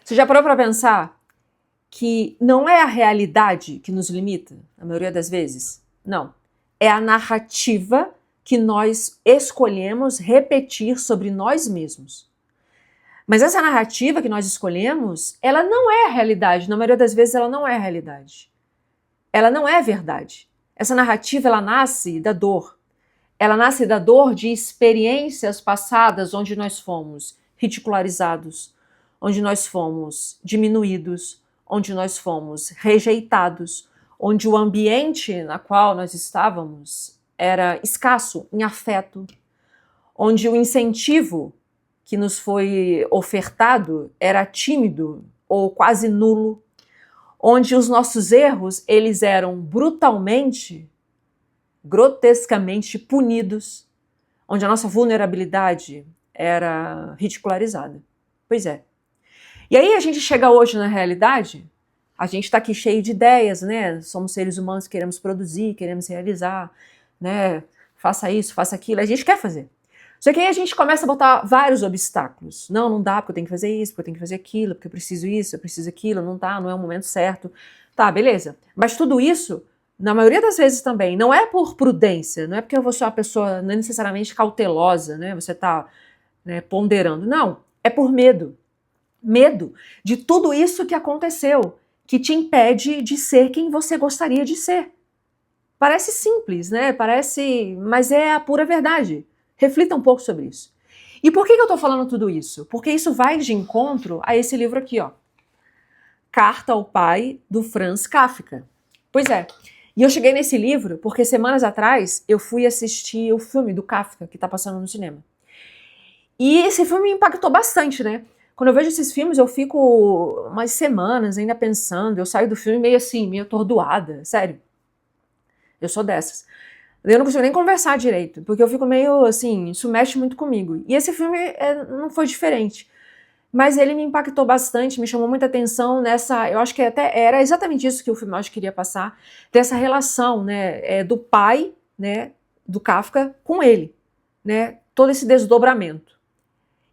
Você já parou para pensar que não é a realidade que nos limita, na maioria das vezes? Não. É a narrativa que nós escolhemos repetir sobre nós mesmos. Mas essa narrativa que nós escolhemos, ela não é a realidade. Na maioria das vezes, ela não é a realidade. Ela não é a verdade. Essa narrativa, ela nasce da dor. Ela nasce da dor de experiências passadas onde nós fomos ridicularizados, onde nós fomos diminuídos, onde nós fomos rejeitados, onde o ambiente na qual nós estávamos era escasso em afeto, onde o incentivo que nos foi ofertado era tímido ou quase nulo, onde os nossos erros eles eram brutalmente, grotescamente punidos, onde a nossa vulnerabilidade era ridicularizada. Pois é. E aí a gente chega hoje na realidade, a gente está aqui cheio de ideias, né? Somos seres humanos que queremos produzir, queremos realizar, né? Faça isso, faça aquilo, a gente quer fazer. Só que aí a gente começa a botar vários obstáculos. Não dá, porque eu tenho que fazer isso, porque eu tenho que fazer aquilo, porque eu preciso isso, eu preciso aquilo, não tá, não é o momento certo. Tá, beleza. Mas tudo isso, na maioria das vezes também, não é por prudência, não é porque eu vou ser uma pessoa não necessariamente cautelosa, né? Você tá, né, ponderando. Não, é por medo. Medo de tudo isso que aconteceu, que te impede de ser quem você gostaria de ser. Parece simples, né? Mas é a pura verdade. Reflita um pouco sobre isso. E por que eu estou falando tudo isso? Porque isso vai de encontro a esse livro aqui, ó. Carta ao Pai, do Franz Kafka. Pois é. E eu cheguei nesse livro porque semanas atrás eu fui assistir o filme do Kafka que está passando no cinema. E esse filme me impactou bastante, né? Quando eu vejo esses filmes, eu fico umas semanas ainda pensando, eu saio do filme meio assim, meio atordoada, sério. Eu sou dessas. Eu não consigo nem conversar direito, porque eu fico meio assim, isso mexe muito comigo. E esse filme não foi diferente. Mas ele me impactou bastante, me chamou muita atenção nessa, eu acho que até era exatamente isso que o filme eu acho que queria passar, dessa relação, né, do pai, né, do Kafka com ele, né, todo esse desdobramento.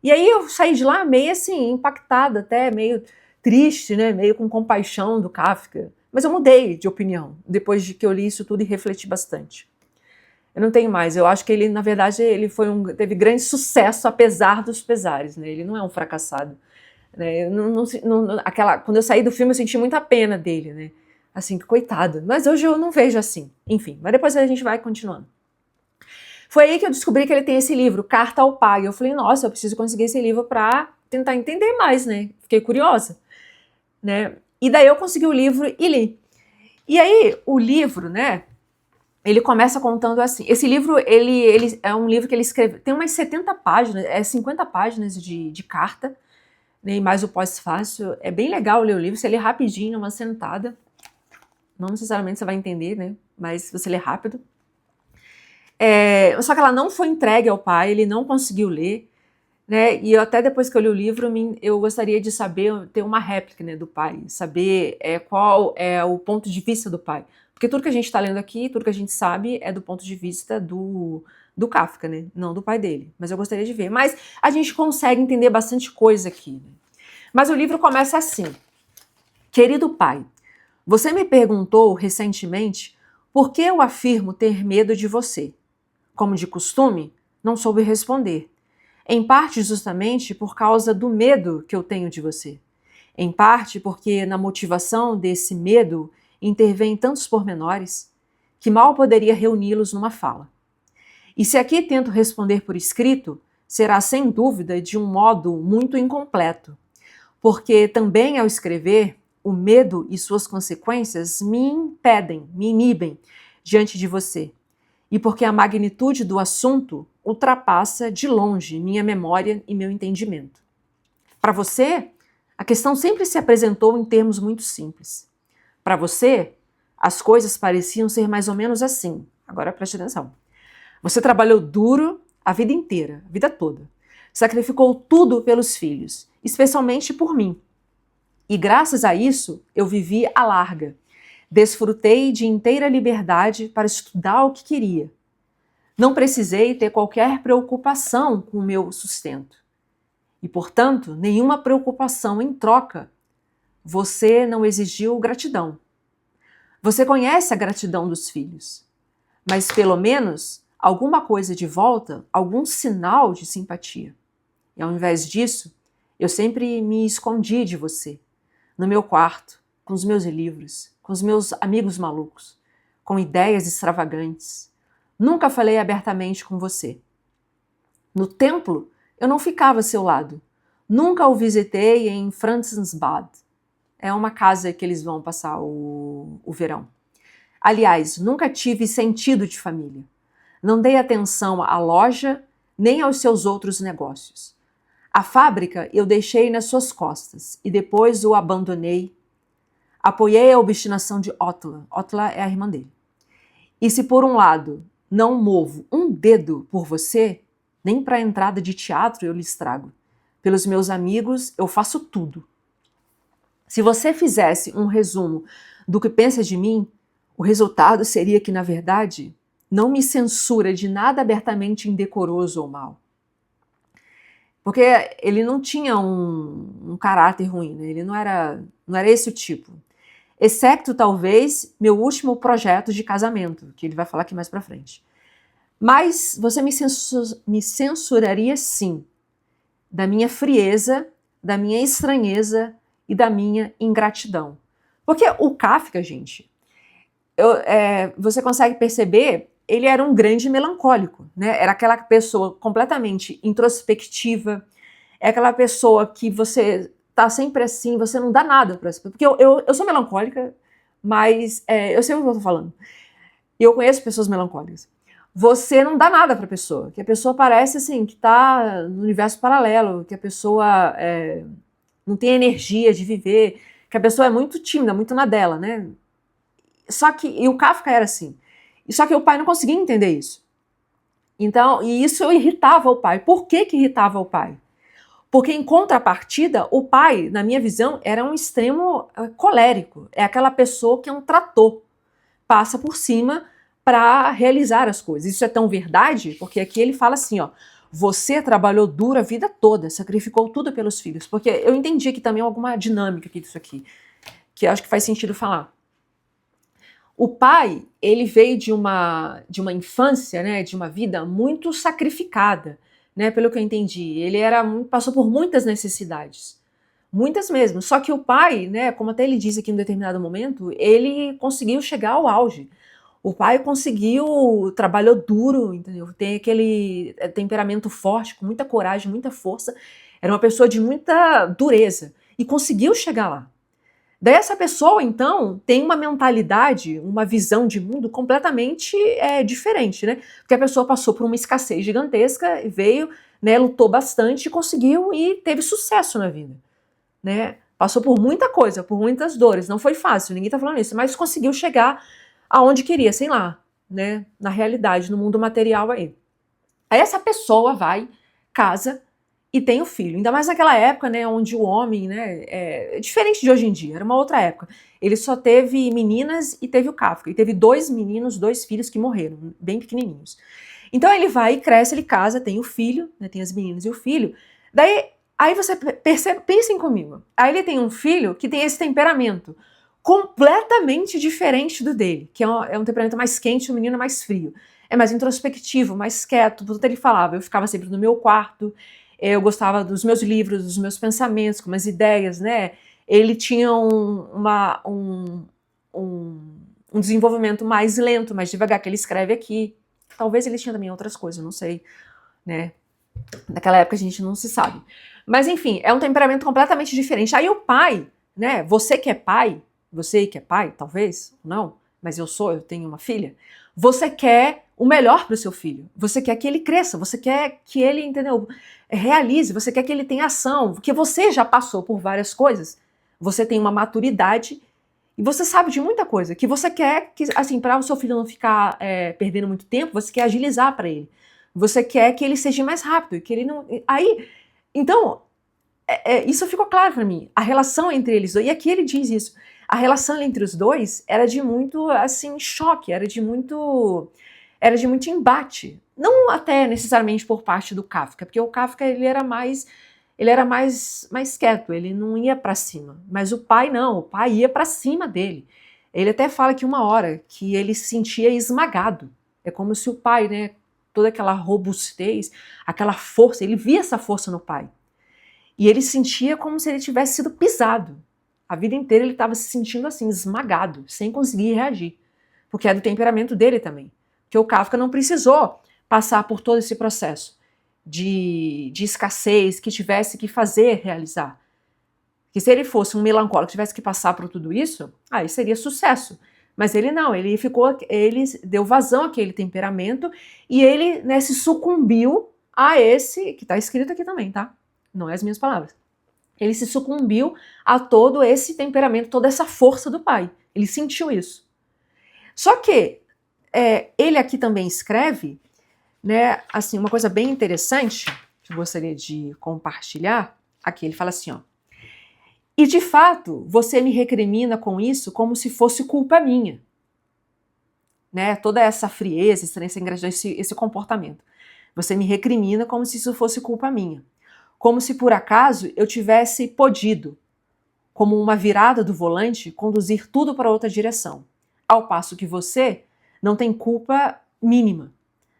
E aí eu saí de lá meio assim, impactada até, meio triste, né, meio com compaixão do Kafka. Mas eu mudei de opinião, depois de que eu li isso tudo e refleti bastante. Eu não tenho mais, eu acho que ele, na verdade, ele teve grande sucesso apesar dos pesares, né? Ele não é um fracassado. Né? Quando eu saí do filme, eu senti muita pena dele, né? Assim, coitado. Mas hoje eu não vejo assim. Enfim, mas depois a gente vai continuando. Foi aí que eu descobri que ele tem esse livro, Carta ao Pai. Eu falei, nossa, eu preciso conseguir esse livro para tentar entender mais, né? Fiquei curiosa, né? E daí eu consegui o livro e li. E aí, o livro, né? Ele começa contando assim. Esse livro, ele é um livro que ele escreve. Tem umas 70 páginas, 50 páginas de carta, né, e mais o pós-fácil. É bem legal ler o livro. Você lê rapidinho, numa sentada. Não necessariamente você vai entender, né? Mas você lê rápido. Só que ela não foi entregue ao pai, ele não conseguiu ler. Né? E até depois que eu li o livro, eu gostaria de saber, ter uma réplica, né, do pai. Saber qual é o ponto de vista do pai. Porque tudo que a gente está lendo aqui, tudo que a gente sabe é do ponto de vista do Kafka, né? Não do pai dele. Mas eu gostaria de ver. Mas a gente consegue entender bastante coisa aqui. Né? Mas o livro começa assim. Querido pai, você me perguntou recentemente por que eu afirmo ter medo de você. Como de costume, não soube responder. Em parte justamente por causa do medo que eu tenho de você. Em parte porque na motivação desse medo intervém tantos pormenores que mal poderia reuni-los numa fala. E se aqui tento responder por escrito, será sem dúvida de um modo muito incompleto, porque também ao escrever, o medo e suas consequências me impedem, me inibem diante de você, e porque a magnitude do assunto ultrapassa de longe minha memória e meu entendimento. Para você, a questão sempre se apresentou em termos muito simples. Para você, as coisas pareciam ser mais ou menos assim. Agora preste atenção. Você trabalhou duro a vida inteira, a vida toda. Sacrificou tudo pelos filhos, especialmente por mim. E graças a isso, eu vivi à larga. Desfrutei de inteira liberdade para estudar o que queria. Não precisei ter qualquer preocupação com o meu sustento. e, portanto, nenhuma preocupação em troca. Você não exigiu gratidão. Você conhece a gratidão dos filhos, mas pelo menos alguma coisa de volta, algum sinal de simpatia. E ao invés disso, eu sempre me escondi de você, no meu quarto, com os meus livros, com os meus amigos malucos, com ideias extravagantes. Nunca falei abertamente com você. No templo, eu não ficava a seu lado. Nunca o visitei em Franzensbad. É uma casa que eles vão passar o verão. Aliás, nunca tive sentido de família. Não dei atenção à loja nem aos seus outros negócios. A fábrica eu deixei nas suas costas e depois o abandonei. Apoiei a obstinação de Otla. Otla é a irmã dele. E se por um lado não movo um dedo por você, nem para a entrada de teatro eu lhe estrago. Pelos meus amigos eu faço tudo. Se você fizesse um resumo do que pensa de mim, o resultado seria que, na verdade, não me censura de nada abertamente indecoroso ou mal. Porque ele não tinha um caráter ruim, né? Ele não era esse o tipo. Exceto, talvez, meu último projeto de casamento, que ele vai falar aqui mais pra frente. Mas você me censuraria, sim, da minha frieza, da minha estranheza e da minha ingratidão. Porque o Kafka, gente, você consegue perceber, ele era um grande melancólico, né? Era aquela pessoa completamente introspectiva, é aquela pessoa que você tá sempre assim, você não dá nada para essa pessoa. Porque eu sou melancólica, mas eu sei o que eu tô falando. E eu conheço pessoas melancólicas. Você não dá nada para a pessoa, que a pessoa parece assim, que tá no universo paralelo, que a pessoa não tem energia de viver, que a pessoa é muito tímida, muito na dela, né? E o Kafka era assim. Só que o pai não conseguia entender isso. Então, e isso irritava o pai. Por que irritava o pai? Porque, em contrapartida, o pai, na minha visão, era um extremo colérico. É aquela pessoa que é um trator. Passa por cima para realizar as coisas. Isso é tão verdade, porque aqui ele fala assim, ó, você trabalhou duro a vida toda, sacrificou tudo pelos filhos. Porque eu entendi aqui também alguma dinâmica aqui disso aqui, que eu acho que faz sentido falar. O pai, ele veio de uma infância, né, de uma vida muito sacrificada, né, pelo que eu entendi. Ele passou por muitas necessidades, muitas mesmo. Só que o pai, né, como até ele diz aqui em um determinado momento, ele conseguiu chegar ao auge. O pai trabalhou duro, entendeu? Tem aquele temperamento forte, com muita coragem, muita força. Era uma pessoa de muita dureza e conseguiu chegar lá. Daí essa pessoa, então, tem uma mentalidade, uma visão de mundo completamente diferente, né? Porque a pessoa passou por uma escassez gigantesca, veio, né, lutou bastante, conseguiu e teve sucesso na vida, né? Passou por muita coisa, por muitas dores, não foi fácil, ninguém tá falando isso, mas conseguiu chegar aonde queria, sei lá, né? Na realidade, no mundo material aí. Aí essa pessoa vai, casa e tem o filho. Ainda mais naquela época, né, onde o homem, né, é diferente de hoje em dia, era uma outra época. Ele só teve meninas e teve o Kafka. E teve 2 meninos, 2 filhos que morreram, bem pequenininhos. Então ele vai, cresce, ele casa, tem o filho, né, tem as meninas e o filho. Daí, aí você pensem comigo. Aí ele tem um filho que tem esse temperamento completamente diferente do dele, que é um temperamento mais quente, o menino é mais frio. É mais introspectivo, mais quieto, tudo ele falava. Eu ficava sempre no meu quarto, eu gostava dos meus livros, dos meus pensamentos, com umas ideias, né? Ele tinha um desenvolvimento mais lento, mais devagar, que ele escreve aqui. Talvez ele tinha também outras coisas, não sei, né? Naquela época a gente não se sabe. Mas enfim, é um temperamento completamente diferente. Aí o pai, né? Você que é pai, talvez, não, mas eu tenho uma filha. Você quer o melhor para o seu filho. Você quer que ele cresça, você quer que ele, entendeu, realize, você quer que ele tenha ação, porque você já passou por várias coisas. Você tem uma maturidade e você sabe de muita coisa, que você quer que, assim, para o seu filho não ficar perdendo muito tempo, você quer agilizar para ele. Você quer que ele seja mais rápido, que ele não... Aí, então, isso ficou claro para mim. A relação entre eles dois, e aqui ele diz isso, a relação entre os dois era de muito, assim, choque, era de muito embate. Não até necessariamente por parte do Kafka, porque o Kafka, ele era mais ele era mais quieto, ele não ia para cima. Mas o pai não, o pai ia para cima dele. Ele até fala que uma hora que ele se sentia esmagado. É como se o pai, né, toda aquela robustez, aquela força, ele via essa força no pai. E ele sentia como se ele tivesse sido pisado. A vida inteira ele estava se sentindo assim, esmagado, sem conseguir reagir. Porque é do temperamento dele também. Porque o Kafka não precisou passar por todo esse processo de escassez que tivesse que fazer realizar. Que se ele fosse um melancólico que tivesse que passar por tudo isso, aí seria sucesso. Mas ele não, ele deu vazão àquele temperamento e ele, né, se sucumbiu a esse, que está escrito aqui também, tá? Não é as minhas palavras. Ele se sucumbiu a todo esse temperamento, toda essa força do pai. Ele sentiu isso. Só que ele aqui também escreve, né, assim, uma coisa bem interessante que eu gostaria de compartilhar. Aqui ele fala assim, ó. E de fato, você me recrimina com isso como se fosse culpa minha. Né? Toda essa frieza, essa ingratidão, esse comportamento. Você me recrimina como se isso fosse culpa minha. Como se por acaso eu tivesse podido, como uma virada do volante, conduzir tudo para outra direção. Ao passo que você não tem culpa mínima,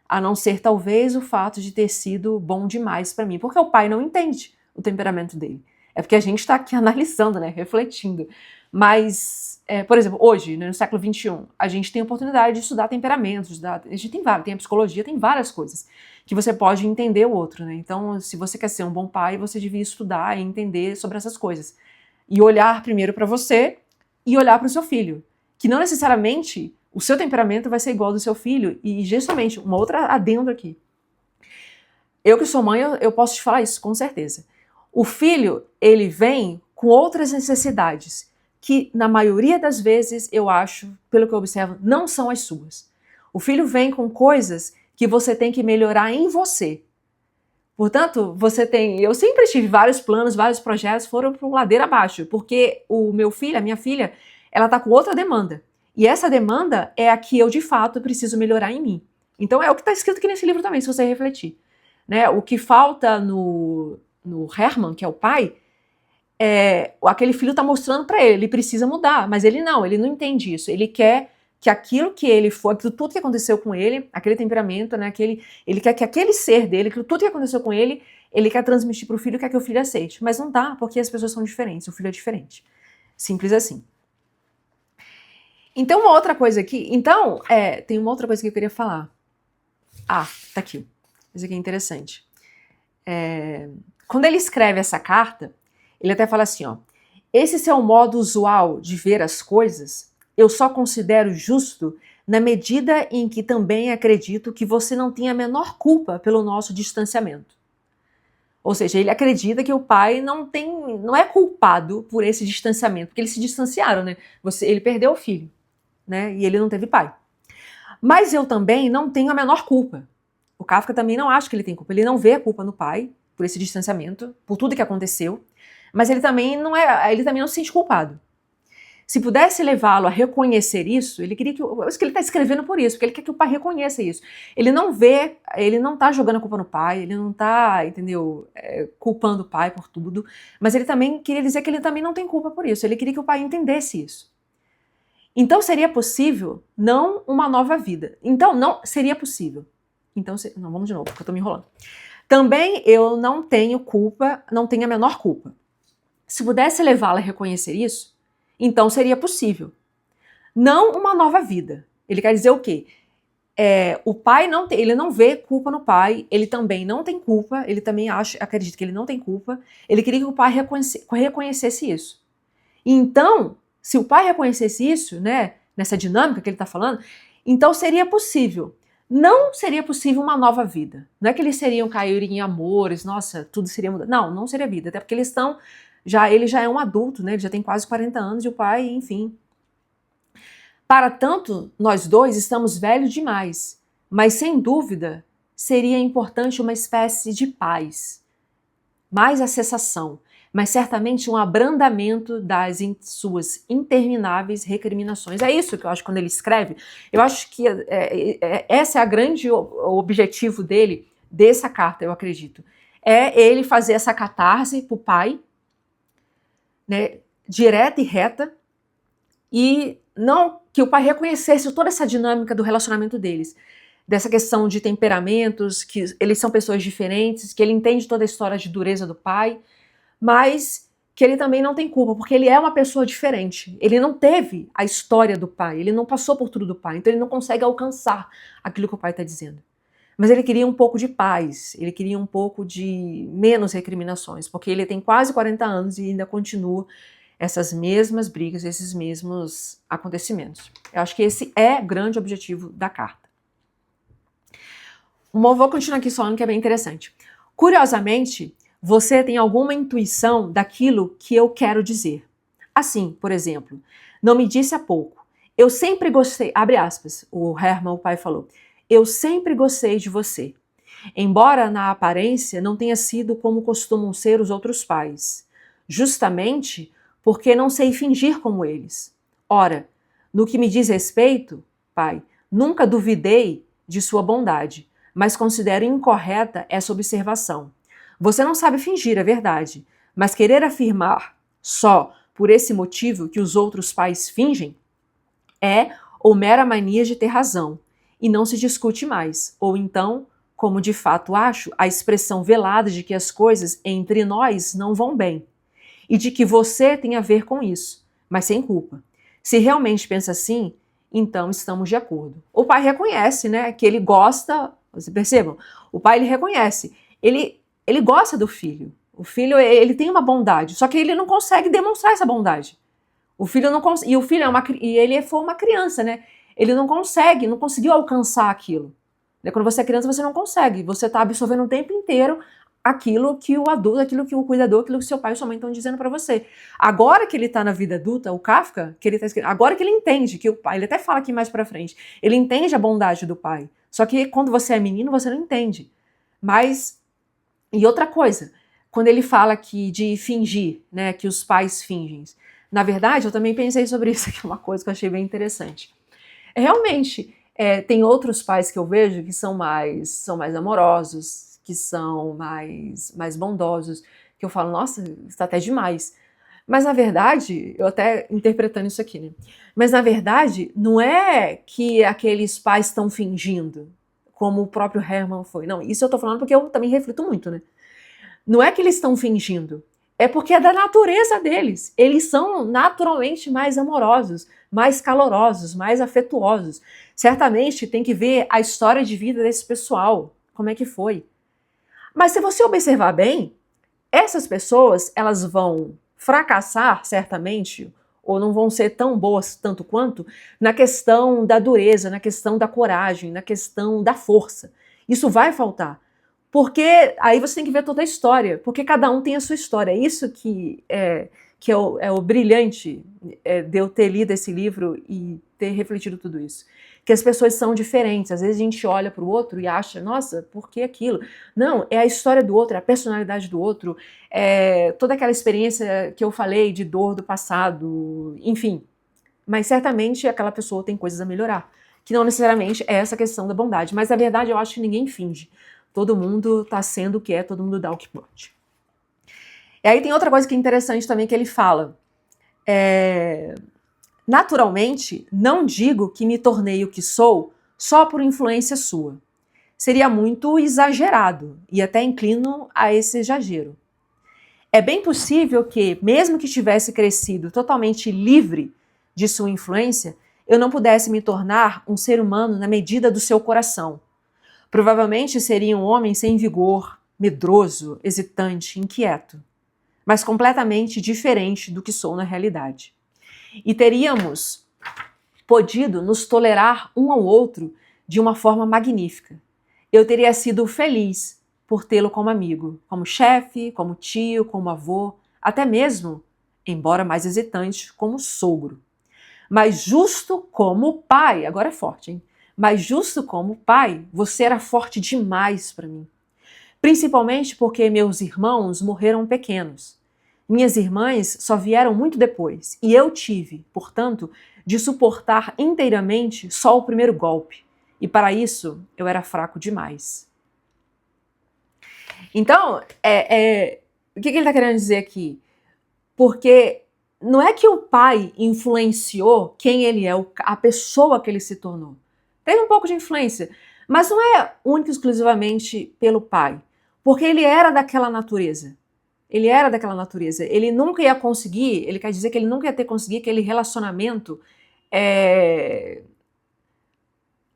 a não ser talvez o fato de ter sido bom demais para mim. Porque o pai não entende o temperamento dele. É porque a gente está aqui analisando, né, refletindo. Mas, por exemplo, hoje, né, no século XXI, a gente tem a oportunidade de estudar temperamentos, a gente tem a psicologia, tem várias coisas que você pode entender o outro, né? Então, se você quer ser um bom pai, você devia estudar e entender sobre essas coisas. E olhar primeiro para você e olhar para o seu filho. Que não necessariamente o seu temperamento vai ser igual ao do seu filho. E, justamente, uma outra adendo aqui. Eu que sou mãe, eu posso te falar isso, com certeza. O filho, ele vem com outras necessidades, que na maioria das vezes, eu acho, pelo que eu observo, não são as suas. O filho vem com coisas que você tem que melhorar em você. Portanto, eu sempre tive vários planos, vários projetos foram para o ladeira abaixo, porque o meu filho, a minha filha, ela está com outra demanda. E essa demanda é a que eu, de fato, preciso melhorar em mim. Então é o que está escrito aqui nesse livro também, se você refletir. Né? O que falta no Herman, que é o pai, aquele filho está mostrando para ele precisa mudar, mas ele não entende isso. Ele quer que aquilo que ele foi, tudo que aconteceu com ele, aquele temperamento, né, ele quer que aquele ser dele, tudo que aconteceu com ele quer transmitir para o filho, quer que o filho aceite. Mas não dá, porque as pessoas são diferentes, o filho é diferente. Simples assim. Então, uma outra coisa aqui, tem uma outra coisa que eu queria falar. Tá aqui. Isso aqui é interessante. Quando ele escreve essa carta, ele até fala assim, ó, esse seu modo usual de ver as coisas, eu só considero justo na medida em que também acredito que você não tem a menor culpa pelo nosso distanciamento. Ou seja, ele acredita que o pai não é culpado por esse distanciamento, porque eles se distanciaram, né? Ele perdeu o filho, né? E ele não teve pai. Mas eu também não tenho a menor culpa. O Kafka também não acha que ele tem culpa. Ele não vê a culpa no pai por esse distanciamento, por tudo que aconteceu. Mas ele também não se sente culpado. Se pudesse levá-lo a reconhecer isso, ele queria isso que ele está escrevendo por isso, porque ele quer que o pai reconheça isso. Ele não está jogando a culpa no pai, ele não está, entendeu, culpando o pai por tudo, mas ele também queria dizer que ele também não tem culpa por isso, ele queria que o pai entendesse isso. Então seria possível não uma nova vida. Então não seria possível. Não, vamos de novo, porque eu estou me enrolando. Também eu não tenho culpa, não tenho a menor culpa. Se pudesse levá-la a reconhecer isso, então seria possível. Não uma nova vida. Ele quer dizer o quê? O pai ele não vê culpa no pai, ele também não tem culpa, ele também acredita que ele não tem culpa, ele queria que o pai reconhecesse isso. Então, se o pai reconhecesse isso, né, nessa dinâmica que ele está falando, então seria possível. Não seria possível uma nova vida. Não é que eles cair em amores, nossa, tudo seria mudado. Não seria vida, até porque ele já é um adulto, né? Ele já tem quase 40 anos e o pai, enfim. Para tanto, nós dois estamos velhos demais, mas sem dúvida seria importante uma espécie de paz, mais a cessação, mas certamente um abrandamento das suas intermináveis recriminações. É isso que eu acho quando ele escreve. Eu acho que esse é o grande objetivo dele, dessa carta, eu acredito. é ele fazer essa catarse pro pai, né, direta e reta, e não que o pai reconhecesse toda essa dinâmica do relacionamento deles, dessa questão de temperamentos, que eles são pessoas diferentes, que ele entende toda a história de dureza do pai, mas que ele também não tem culpa, porque ele é uma pessoa diferente. Ele não teve a história do pai, ele não passou por tudo do pai, então ele não consegue alcançar aquilo que o pai está dizendo. Mas ele queria um pouco de paz, ele queria um pouco de menos recriminações, porque ele tem quase 40 anos e ainda continua essas mesmas brigas, esses mesmos acontecimentos. Eu acho que esse é o grande objetivo da carta. Vou continuar aqui falando que é bem interessante. Curiosamente, você tem alguma intuição daquilo que eu quero dizer. Assim, por exemplo, não me disse há pouco, eu sempre gostei, abre aspas, o Herman, o pai falou, eu sempre gostei de você, embora na aparência não tenha sido como costumam ser os outros pais, justamente porque não sei fingir como eles. Ora, no que me diz respeito, pai, nunca duvidei de sua bondade, mas considero incorreta essa observação. Você não sabe fingir, é verdade, mas querer afirmar só por esse motivo que os outros pais fingem é ou mera mania de ter razão, e não se discute mais, ou então, como de fato acho, a expressão velada de que as coisas entre nós não vão bem, e de que você tem a ver com isso, mas sem culpa. Se realmente pensa assim, então estamos de acordo. O pai reconhece, né, que ele gosta, vocês percebam, o pai ele reconhece, ele gosta do filho. O filho, ele tem uma bondade, só que ele não consegue demonstrar essa bondade. O filho não consegue, e o filho ele foi uma criança, né? Ele não conseguiu alcançar aquilo. Quando você é criança, você não consegue. Você está absorvendo o tempo inteiro aquilo que o adulto, aquilo que o cuidador, aquilo que seu pai e sua mãe estão dizendo para você. Agora que ele está na vida adulta, o Kafka, que ele tá escrito, agora que ele entende que o pai, ele até fala aqui mais para frente, ele entende a bondade do pai. Só que quando você é menino, você não entende. Mas, e outra coisa, quando ele fala aqui de fingir, né, que os pais fingem, na verdade, eu também pensei sobre isso, que é uma coisa que eu achei bem interessante. Realmente, tem outros pais que eu vejo que são mais amorosos, que são mais bondosos, que eu falo, nossa, isso até demais. Mas na verdade, eu até interpretando isso aqui, né? Mas na verdade, não é que aqueles pais estão fingindo, como o próprio Herman foi. Não, isso eu tô falando porque eu também reflito muito, né? Não é que eles estão fingindo, é porque é da natureza deles. Eles são naturalmente mais amorosos, mais calorosos, mais afetuosos. Certamente tem que ver a história de vida desse pessoal, como é que foi. Mas se você observar bem, essas pessoas, elas vão fracassar, certamente, ou não vão ser tão boas tanto quanto, na questão da dureza, na questão da coragem, na questão da força. Isso vai faltar. Porque aí você tem que ver toda a história, porque cada um tem a sua história. É isso que é o brilhante de eu ter lido esse livro e ter refletido tudo isso. Que as pessoas são diferentes. Às vezes a gente olha para o outro e acha, nossa, por que aquilo? Não, é a história do outro, é a personalidade do outro, é toda aquela experiência que eu falei de dor do passado, enfim. Mas certamente aquela pessoa tem coisas a melhorar, que não necessariamente é essa questão da bondade. Mas na verdade eu acho que ninguém finge. Todo mundo está sendo o que é, todo mundo dá o que pode. E aí tem outra coisa que é interessante também que ele fala. Naturalmente, não digo que me tornei o que sou só por influência sua. Seria muito exagerado e até inclino a esse exagero. É bem possível que, mesmo que tivesse crescido totalmente livre de sua influência, eu não pudesse me tornar um ser humano na medida do seu coração. Provavelmente seria um homem sem vigor, medroso, hesitante, inquieto, mas completamente diferente do que sou na realidade. E teríamos podido nos tolerar um ao outro de uma forma magnífica. Eu teria sido feliz por tê-lo como amigo, como chefe, como tio, como avô, até mesmo, embora mais hesitante, como sogro. Mas justo como pai, agora é forte, hein? Mas justo como pai, você era forte demais para mim. Principalmente porque meus irmãos morreram pequenos. Minhas irmãs só vieram muito depois, e eu tive, portanto, de suportar inteiramente só o primeiro golpe. E para isso, eu era fraco demais. Então, o que ele está querendo dizer aqui? Porque não é que o pai influenciou quem ele é, a pessoa que ele se tornou. Teve um pouco de influência, mas não é único e exclusivamente pelo pai. Porque ele era daquela natureza. Ele era daquela natureza. Ele nunca ia conseguir, ele quer dizer que ele nunca ia ter conseguido aquele relacionamento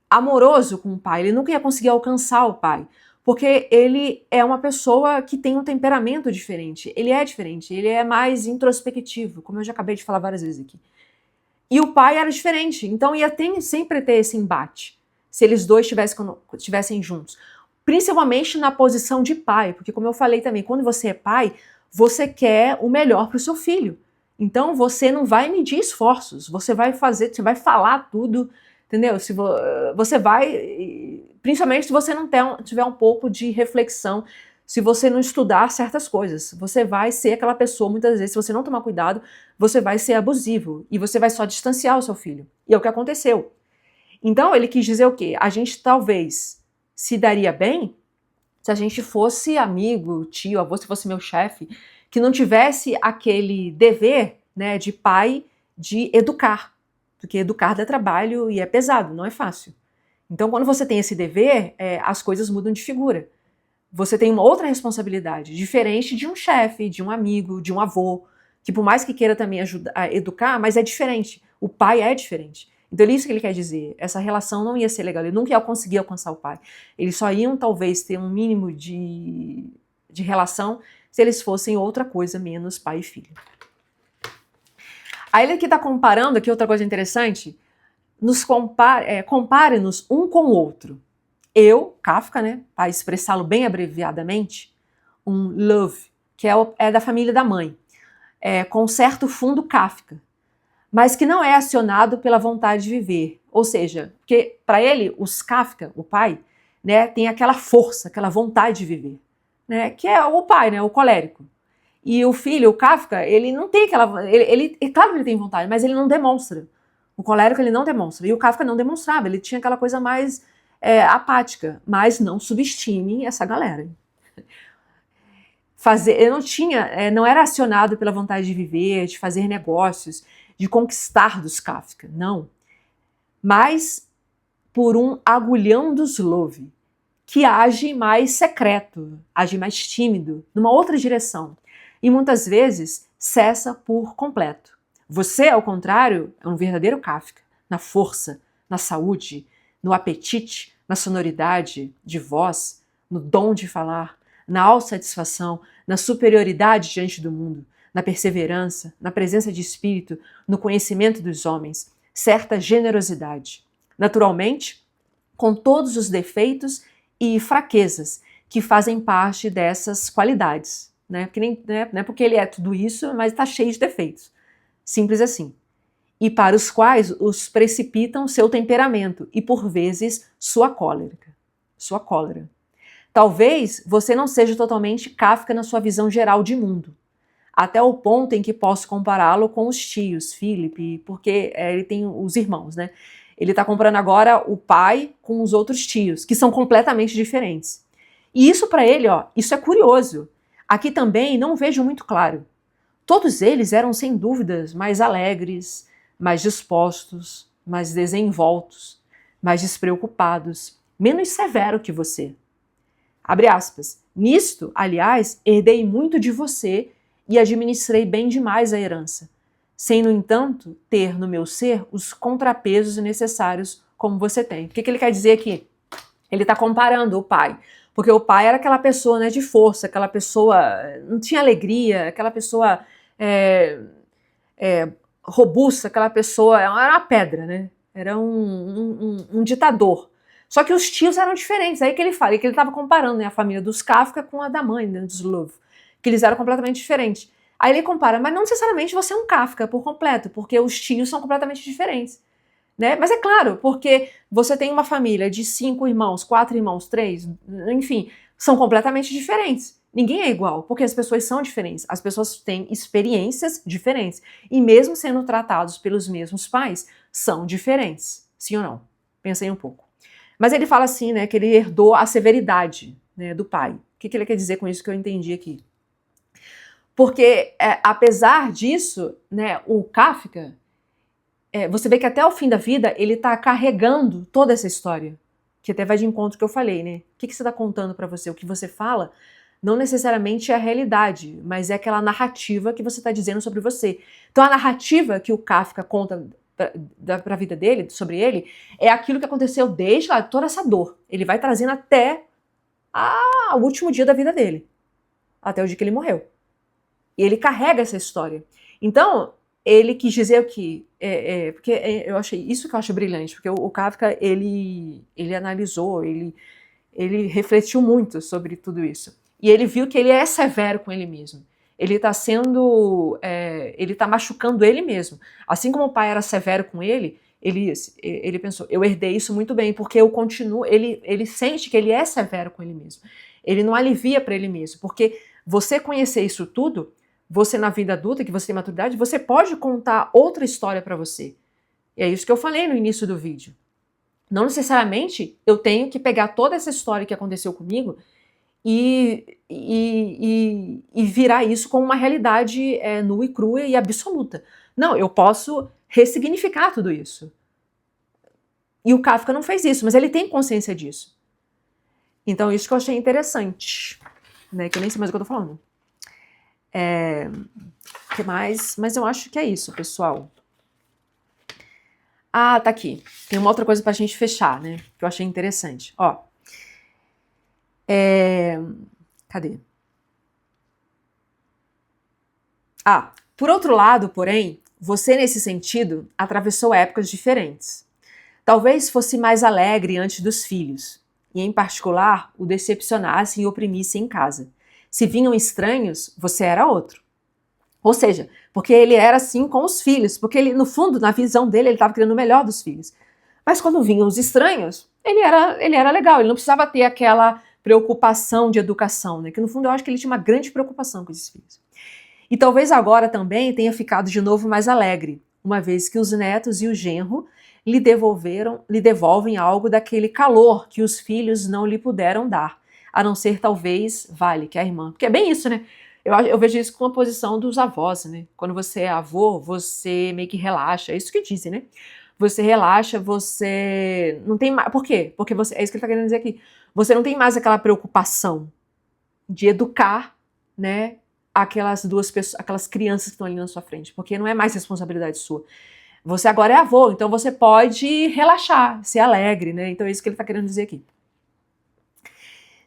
amoroso com o pai. Ele nunca ia conseguir alcançar o pai. Porque ele é uma pessoa que tem um temperamento diferente. Ele é diferente, ele é mais introspectivo, como eu já acabei de falar várias vezes aqui. E o pai era diferente, então ia sempre ter esse embate, se eles dois estivessem juntos. Principalmente na posição de pai, porque como eu falei também, quando você é pai, você quer o melhor para o seu filho. Então você não vai medir esforços, você vai falar tudo, entendeu? Você vai, principalmente se você não tiver um pouco de reflexão, se você não estudar certas coisas, você vai ser aquela pessoa, muitas vezes, se você não tomar cuidado, você vai ser abusivo e você vai só distanciar o seu filho. E é o que aconteceu. Então ele quis dizer o quê? A gente talvez se daria bem se a gente fosse amigo, tio, avô, se fosse meu chefe, que não tivesse aquele dever, né, de pai de educar. Porque educar dá trabalho e é pesado, não é fácil. Então, quando você tem esse dever, as coisas mudam de figura. Você tem uma outra responsabilidade, diferente de um chefe, de um amigo, de um avô, que por mais que queira também ajudar a educar, mas é diferente. O pai é diferente. Então é isso que ele quer dizer. Essa relação não ia ser legal. Ele nunca ia conseguir alcançar o pai. Eles só iam talvez ter um mínimo de relação se eles fossem outra coisa menos pai e filho. Aí ele aqui está comparando, aqui outra coisa interessante, compare-nos um com o outro. Eu, Kafka, né, para expressá-lo bem abreviadamente, um love, que é da família da mãe, com certo fundo Kafka, mas que não é acionado pela vontade de viver. Ou seja, porque para ele, os Kafka, o pai, né, tem aquela força, aquela vontade de viver, né, que é o pai, né, o colérico. E o filho, o Kafka, ele não tem aquela... claro que ele tem vontade, mas ele não demonstra. O colérico ele não demonstra. E o Kafka não demonstrava, ele tinha aquela coisa mais apática. Mas não subestime essa galera. Não era acionado pela vontade de viver, de fazer negócios, de conquistar dos Kafka, não. Mas por um agulhão dos Love, que age mais secreto, age mais tímido, numa outra direção. E muitas vezes cessa por completo. Você, ao contrário, é um verdadeiro Kafka, na força, na saúde, no apetite, na sonoridade de voz, no dom de falar, na autossatisfação, na superioridade diante do mundo, na perseverança, na presença de espírito, no conhecimento dos homens, certa generosidade. Naturalmente, com todos os defeitos e fraquezas que fazem parte dessas qualidades. Né? Porque não é porque ele é tudo isso, mas está cheio de defeitos. Simples assim. E para os quais os precipitam seu temperamento e, por vezes, sua cólera. Talvez você não seja totalmente Kafka na sua visão geral de mundo, até o ponto em que posso compará-lo com os tios, Philip, porque ele tem os irmãos, né? Ele está comparando agora o pai com os outros tios, que são completamente diferentes. E isso para ele, isso é curioso. Aqui também não vejo muito claro. Todos eles eram, sem dúvidas, mais alegres, mais dispostos, mais desenvoltos, mais despreocupados, menos severo que você. Abre aspas. Nisto, aliás, herdei muito de você e administrei bem demais a herança, sem, no entanto, ter no meu ser os contrapesos necessários como você tem. O que ele quer dizer aqui? Ele está comparando o pai, porque o pai era aquela pessoa, né, de força, aquela pessoa, não tinha alegria, aquela pessoa robusta, aquela pessoa, era uma pedra, né? Era um ditador. Só que os tios eram diferentes, aí que ele fala, que ele estava comparando, né, a família dos Kafka com a da mãe, né, dos Love, que eles eram completamente diferentes. Aí ele compara, mas não necessariamente você é um Kafka por completo, porque os tios são completamente diferentes. Né? Mas é claro, porque você tem uma família de 5 irmãos, 4 irmãos, 3, enfim, são completamente diferentes. Ninguém é igual, porque as pessoas são diferentes, as pessoas têm experiências diferentes. E mesmo sendo tratados pelos mesmos pais, são diferentes. Sim ou não? Pensem um pouco. Mas ele fala assim, né, que ele herdou a severidade, né, do pai. que ele quer dizer com isso que eu entendi aqui? Porque, apesar disso, né, o Kafka, você vê que até o fim da vida ele está carregando toda essa história, que até vai de encontro ao que eu falei, né? O que você está contando para você? O que você fala não necessariamente é a realidade, mas é aquela narrativa que você está dizendo sobre você. Então a narrativa que o Kafka conta para a vida dele, sobre ele, é aquilo que aconteceu desde lá, toda essa dor. Ele vai trazendo até o último dia da vida dele, até o dia que ele morreu. E ele carrega essa história. Então, ele quis dizer o que? Porque eu achei isso que eu acho brilhante, porque o Kafka, ele analisou, ele refletiu muito sobre tudo isso. E ele viu que ele é severo com ele mesmo. Ele está sendo, ele está machucando ele mesmo. Assim como o pai era severo com ele pensou, eu herdei isso muito bem, porque eu continuo, ele sente que ele é severo com ele mesmo. Ele não alivia para ele mesmo, porque você conhecer isso tudo, você na vida adulta, que você tem maturidade, você pode contar outra história para você. E é isso que eu falei no início do vídeo. Não necessariamente eu tenho que pegar toda essa história que aconteceu comigo e virar isso como uma realidade nua e crua e absoluta. Não, eu posso ressignificar tudo isso. E o Kafka não fez isso, mas ele tem consciência disso. Então, isso que eu achei interessante. Né, que eu nem sei mais o que eu tô falando. Que mais? Mas eu acho que é isso, pessoal. Ah, tá aqui. Tem uma outra coisa pra gente fechar, né? Que eu achei interessante. Ó. Cadê? Por outro lado, porém, você, nesse sentido, atravessou épocas diferentes. Talvez fosse mais alegre antes dos filhos, e, em particular, o decepcionasse e oprimisse em casa. Se vinham estranhos, você era outro. Ou seja, porque ele era assim com os filhos, porque ele, no fundo, na visão dele, ele estava querendo o melhor dos filhos. Mas quando vinham os estranhos, ele era legal, ele não precisava ter aquela preocupação de educação, né? Que no fundo eu acho que ele tinha uma grande preocupação com esses filhos. E talvez agora também tenha ficado de novo mais alegre, uma vez que os netos e o genro lhe devolvem algo daquele calor que os filhos não lhe puderam dar, a não ser talvez Vale, que é a irmã. Porque é bem isso, né? Eu vejo isso com a posição dos avós, né? Quando você é avô, você meio que relaxa, é isso que dizem, né? Você relaxa, você não tem mais... Por quê? Porque você... É isso que ele está querendo dizer aqui. Você não tem mais aquela preocupação de educar, né, aquelas duas pessoas, aquelas crianças que estão ali na sua frente, porque não é mais responsabilidade sua. Você agora é avô, então você pode relaxar, ser alegre, né? Então é isso que ele está querendo dizer aqui.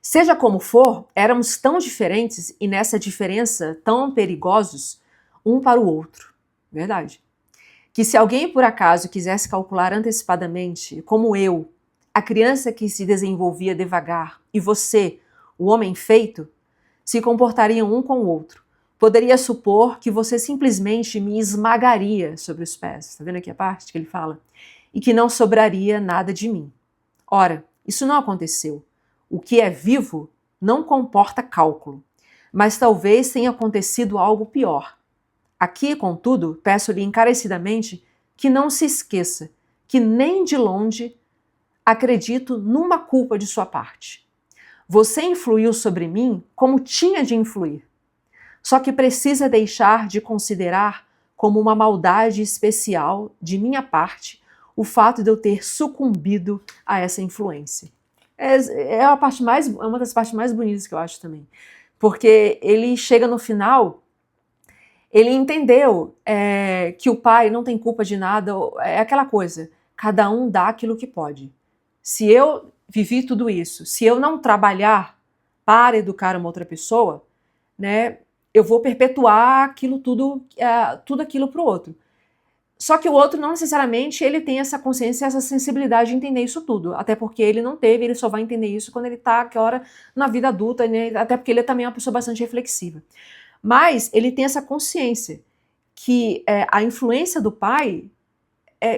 Seja como for, éramos tão diferentes e nessa diferença tão perigosos um para o outro. Verdade. Que se alguém por acaso quisesse calcular antecipadamente, como eu, a criança que se desenvolvia devagar e você, o homem feito, se comportariam um com o outro, poderia supor que você simplesmente me esmagaria sobre os pés. Está vendo aqui a parte que ele fala? E que não sobraria nada de mim. Ora, isso não aconteceu. O que é vivo não comporta cálculo, mas talvez tenha acontecido algo pior. Aqui, contudo, peço-lhe encarecidamente que não se esqueça que nem de longe acredito numa culpa de sua parte. Você influiu sobre mim como tinha de influir. Só que precisa deixar de considerar como uma maldade especial de minha parte o fato de eu ter sucumbido a essa influência. É uma das partes mais bonitas que eu acho também. Porque ele chega no final, ele entendeu que o pai não tem culpa de nada, é aquela coisa, cada um dá aquilo que pode. Se eu vivi tudo isso, se eu não trabalhar para educar uma outra pessoa, né, eu vou perpetuar aquilo tudo aquilo para o outro. Só que o outro não necessariamente ele tem essa consciência, essa sensibilidade de entender isso tudo. Até porque ele não teve, ele só vai entender isso quando ele está aquela hora na vida adulta, né? Até porque ele também é uma pessoa bastante reflexiva. Mas ele tem essa consciência que a influência do pai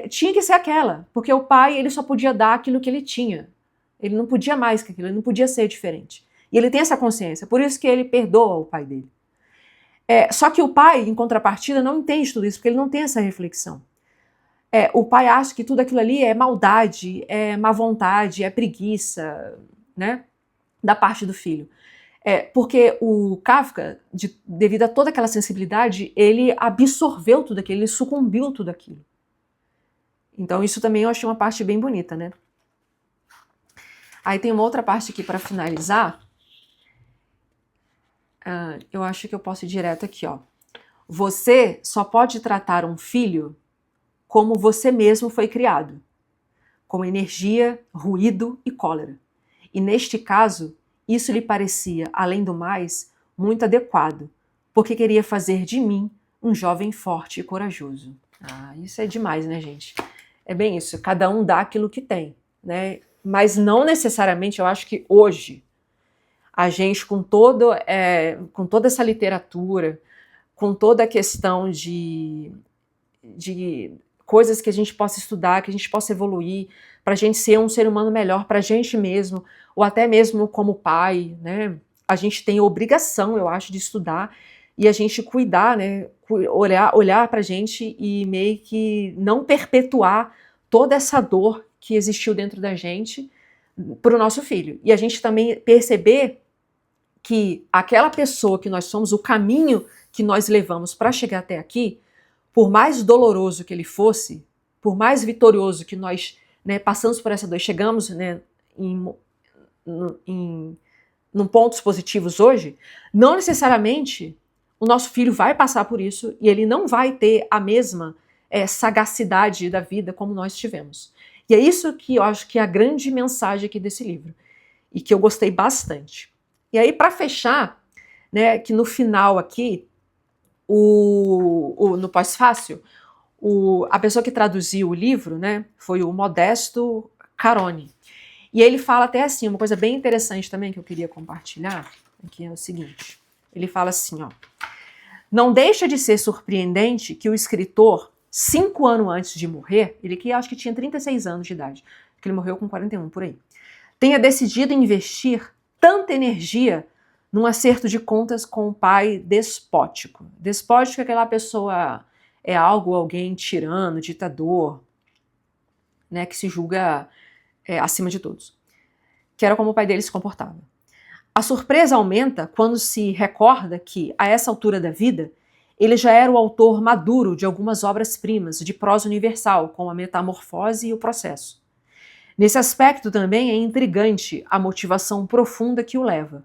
tinha que ser aquela. Porque o pai ele só podia dar aquilo que ele tinha. Ele não podia mais que aquilo, ele não podia ser diferente. E ele tem essa consciência, por isso que ele perdoa o pai dele. Só que o pai, em contrapartida, não entende tudo isso, porque ele não tem essa reflexão. O pai acha que tudo aquilo ali é maldade, é má vontade, é preguiça, né, da parte do filho. Porque o Kafka, devido a toda aquela sensibilidade, ele absorveu tudo aquilo, ele sucumbiu tudo aquilo. Então isso também eu achei uma parte bem bonita, né? Aí tem uma outra parte aqui para finalizar. Eu acho que eu posso ir direto aqui, ó. Você só pode tratar um filho como você mesmo foi criado, com energia, ruído e cólera. E neste caso, isso lhe parecia, além do mais, muito adequado, porque queria fazer de mim um jovem forte e corajoso. Isso é demais, né, gente? É bem isso, cada um dá aquilo que tem, né? Mas não necessariamente, eu acho que hoje, a gente com toda essa literatura, com toda a questão de coisas que a gente possa estudar, que a gente possa evoluir, para a gente ser um ser humano melhor, para a gente mesmo, ou até mesmo como pai, né? A gente tem a obrigação, eu acho, de estudar e a gente cuidar, né? Olhar para a gente e meio que não perpetuar toda essa dor que existiu dentro da gente para o nosso filho. E a gente também perceber que aquela pessoa que nós somos, o caminho que nós levamos para chegar até aqui, por mais doloroso que ele fosse, por mais vitorioso que nós, né, passamos por essa dor, chegamos, né, em pontos positivos hoje, não necessariamente o nosso filho vai passar por isso e ele não vai ter a mesma sagacidade da vida como nós tivemos. E é isso que eu acho que é a grande mensagem aqui desse livro e que eu gostei bastante. E aí, para fechar, né, que no final aqui, no pós-fácil, a pessoa que traduziu o livro, né, foi o Modesto Caroni. E ele fala até assim, uma coisa bem interessante também que eu queria compartilhar, que é o seguinte, ele fala assim, ó, não deixa de ser surpreendente que o escritor, 5 anos antes de morrer, ele que acho que tinha 36 anos de idade, que ele morreu com 41 por aí, tenha decidido investir tanta energia num acerto de contas com o pai despótico. Despótico é aquela pessoa, alguém tirano, ditador, né, que se julga acima de todos. Que era como o pai dele se comportava. A surpresa aumenta quando se recorda que, a essa altura da vida, ele já era o autor maduro de algumas obras-primas de prosa universal, como a Metamorfose e o Processo. Nesse aspecto também é intrigante a motivação profunda que o leva.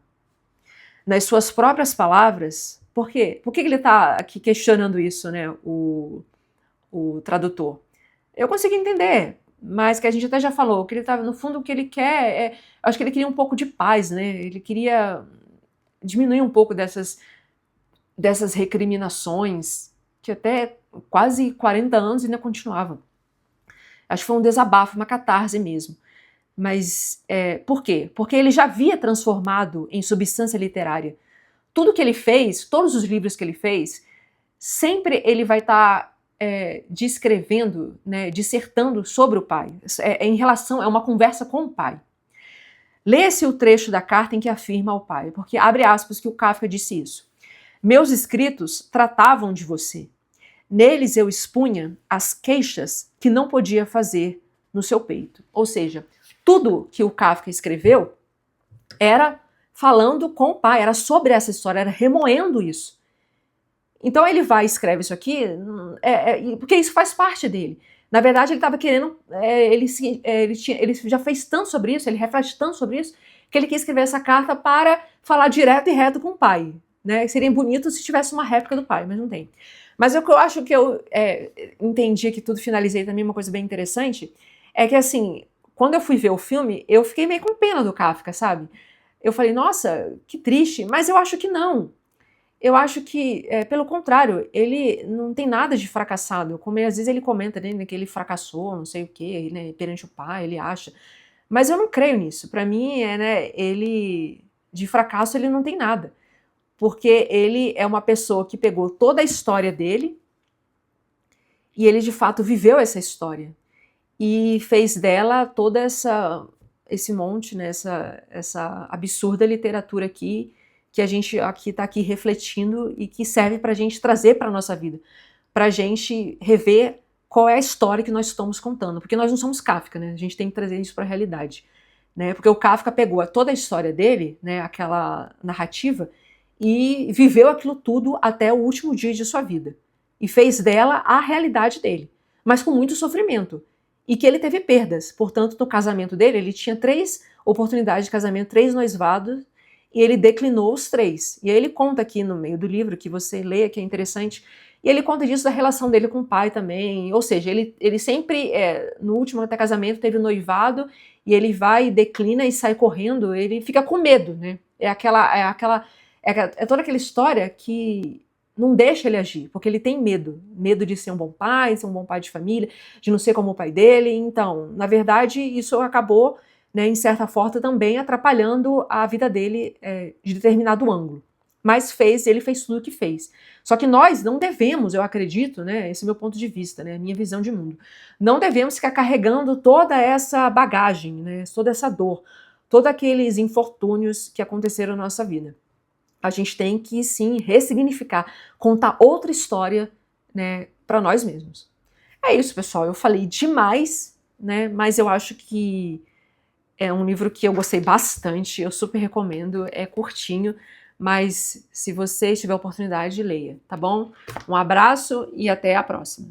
Nas suas próprias palavras, por quê? Por que ele está aqui questionando isso, né, o tradutor? Eu consigo entender, mas que a gente até já falou, que ele tá, no fundo o que ele quer acho que ele queria um pouco de paz, né? Ele queria diminuir um pouco dessas recriminações que até quase 40 anos ainda continuavam. Acho que foi um desabafo, uma catarse mesmo. Mas por quê? Porque ele já havia transformado em substância literária. Tudo que ele fez, todos os livros que ele fez, sempre ele vai estar descrevendo, né, dissertando sobre o pai. É uma conversa com o pai. Lê-se o trecho da carta em que afirma ao pai, porque abre aspas que o Kafka disse isso. Meus escritos tratavam de você. Neles eu expunha as queixas que não podia fazer no seu peito. Ou seja, tudo que o Kafka escreveu era falando com o pai, era sobre essa história, era remoendo isso. Então ele vai e escreve isso aqui, porque isso faz parte dele. Na verdade, ele estava querendo, ele já fez tanto sobre isso, ele reflete tanto sobre isso, que ele quis escrever essa carta para falar direto e reto com o pai. Né? Seria bonito se tivesse uma réplica do pai, mas não tem. Mas o que eu acho que eu entendi que tudo, finalizei também, uma coisa bem interessante, é que assim, quando eu fui ver o filme, eu fiquei meio com pena do Kafka, sabe? Eu falei, nossa, que triste, mas eu acho que não. Eu acho que, pelo contrário, ele não tem nada de fracassado, como às vezes ele comenta, né, que ele fracassou, não sei o quê, né, perante o pai, ele acha. Mas eu não creio nisso. Para mim, né, ele, de fracasso, ele não tem nada. Porque ele é uma pessoa que pegou toda a história dele e ele, de fato, viveu essa história. E fez dela toda esse monte, né, essa absurda literatura aqui, que a gente está aqui refletindo e que serve para a gente trazer para a nossa vida, para a gente rever qual é a história que nós estamos contando, porque nós não somos Kafka, né? A gente tem que trazer isso para a realidade, né? Porque o Kafka pegou toda a história dele, né, aquela narrativa, e viveu aquilo tudo até o último dia de sua vida. E fez dela a realidade dele, mas com muito sofrimento. E que ele teve perdas. Portanto, no casamento dele, ele tinha 3 oportunidades de casamento, 3 noivados, e ele declinou os 3. E aí ele conta aqui no meio do livro, que você lê, que é interessante, e ele conta disso da relação dele com o pai também. Ou seja, ele sempre, no último até casamento, teve noivado, e ele vai, declina e sai correndo, ele fica com medo, né? É toda aquela história que não deixa ele agir, porque ele tem medo. Medo de ser um bom pai, de ser um bom pai de família, de não ser como o pai dele. Então, na verdade, isso acabou, né, em certa forma, também atrapalhando a vida dele de determinado ângulo. Mas ele fez tudo o que fez. Só que nós não devemos, eu acredito, né, esse é o meu ponto de vista, né, a minha visão de mundo, não devemos ficar carregando toda essa bagagem, né, toda essa dor, todos aqueles infortúnios que aconteceram na nossa vida. A gente tem que, sim, ressignificar, contar outra história, né, para nós mesmos. É isso, pessoal. Eu falei demais, né, mas eu acho que é um livro que eu gostei bastante, eu super recomendo, é curtinho, mas se você tiver oportunidade, leia, tá bom? Um abraço e até a próxima.